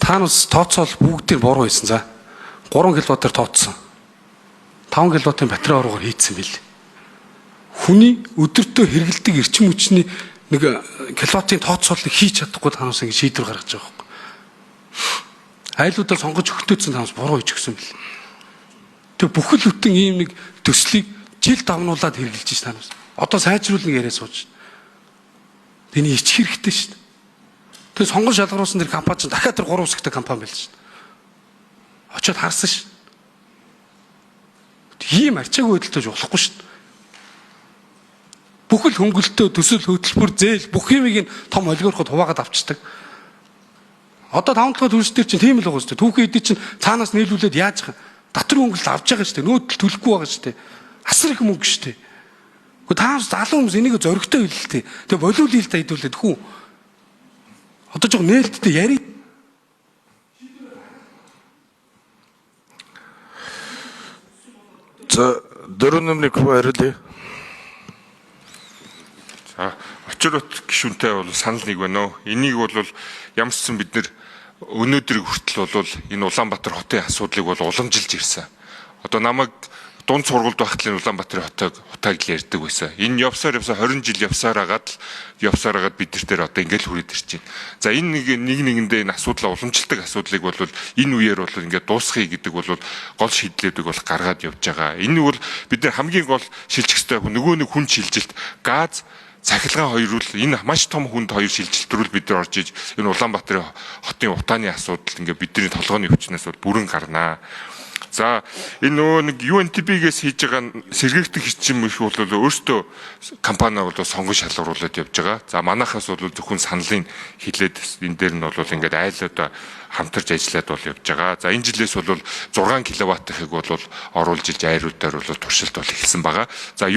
Та нас тооцоол бүгдээр буруу байсан за. 3 кВт-аар тооцсон. 5 кВт-ын батарей оргоор хийцсэн бил. Хүний өдөртөө хэрэгэлдэг эрчим хүчний нэг киловаттын тооцоолыг хийж чадахгүй та нас ингэ шийдвэр гаргаж байгаа юм. Айлуудаа сонгож өгтөөцсөн та нас буруу хийж өгсөн бил. Тэг бүхэл бүтэн ийм нэг төслийг жил давнуулаад хэрэгжилж шээ та нас. Одоо сайжруулна яриа сууж. Тэний ичих хэрэгтэй шүү дээ. Тэр сонгон шалгаруулсан тэр компани чинь дахиад тэр 3 хэсэгтэй компани байл шүү дээ. Очоод харсан шүү. Ийм арчаагүй байдалтай болохгүй шүү. Бүхэл хөнгөлтөө төсөл хөтөлбөр зээл бүх юмыг нь том олигархууд хуваагаад авчдаг. Одоо 5 дахь төрс дээр чинь тийм л байгаа шүү дээ. Түүхэн эдий чинь цаанаас нийлүүлээд яаж татвар хөнгөлөлт авч байгаа шүү дээ. Нөөдөл төлөхгүй байгаа шүү дээ. Асар их мөнгө шүү дээ. Гэхдээ та залуу хүмүүс энийг зөрөгтэй хэлэлтэй. Тэгээ болиул хэл та хэдүүлээд хүү. Одоо жоо нээлттэй яри. За 4 номыг хариулъя. За очирот гишүүнтэй бол санал нэг байна уу? Энийг бол ямарчсан бид нэр өнөөдрийг хүртэл бол энэ Улаанбаатар хотын асуудлыг бол уламжилж ирсэн. Одоо намайг дунд сургуульд байхад л Улаанбаатарын хотыг л ярьдаг байсан. Энэ явсаар 20 жил явсаар агаад бид нар дээр одоо ингээл хүрээд ирж байна. За энэ нэг нэгэндээ энэ асуудлаа уламжилдаг асуудлыг бол энэ үеэр бол ингээд дуусгахыг гэдэг бол гол шийдлүүдийг бол гаргаад явж байгаа. Энэ бол бид нар хамгийн гол шилжих ёстой нөгөө нэг хүн шилжилт газ цахилгаан хоёр үл энэ маш том хүнд хоёр шилжилтрүүл бид нар орж иж энэ Улаанбаатарын хотын утааны асуудал ингээд бидний толгойн өвчнөөс бол бүрэн гарнаа. За энэ нөгөө нэг UNTP-гээс хийж байгаа сэргээгдэх хэрчим их бол өөртөө компани бол сонгон шалгаруулад явж байгаа. За манайхаас бол зөвхөн саналыг хэлээд энэ дээр нь бол ингээд айлуудаа хамтарч ажиллаад бол явж байгаа. За энэ жилээс бол 6 кВт-ыг бол оруулж иж айруудаар бол туршилт бол эхэлсэн байгаа. За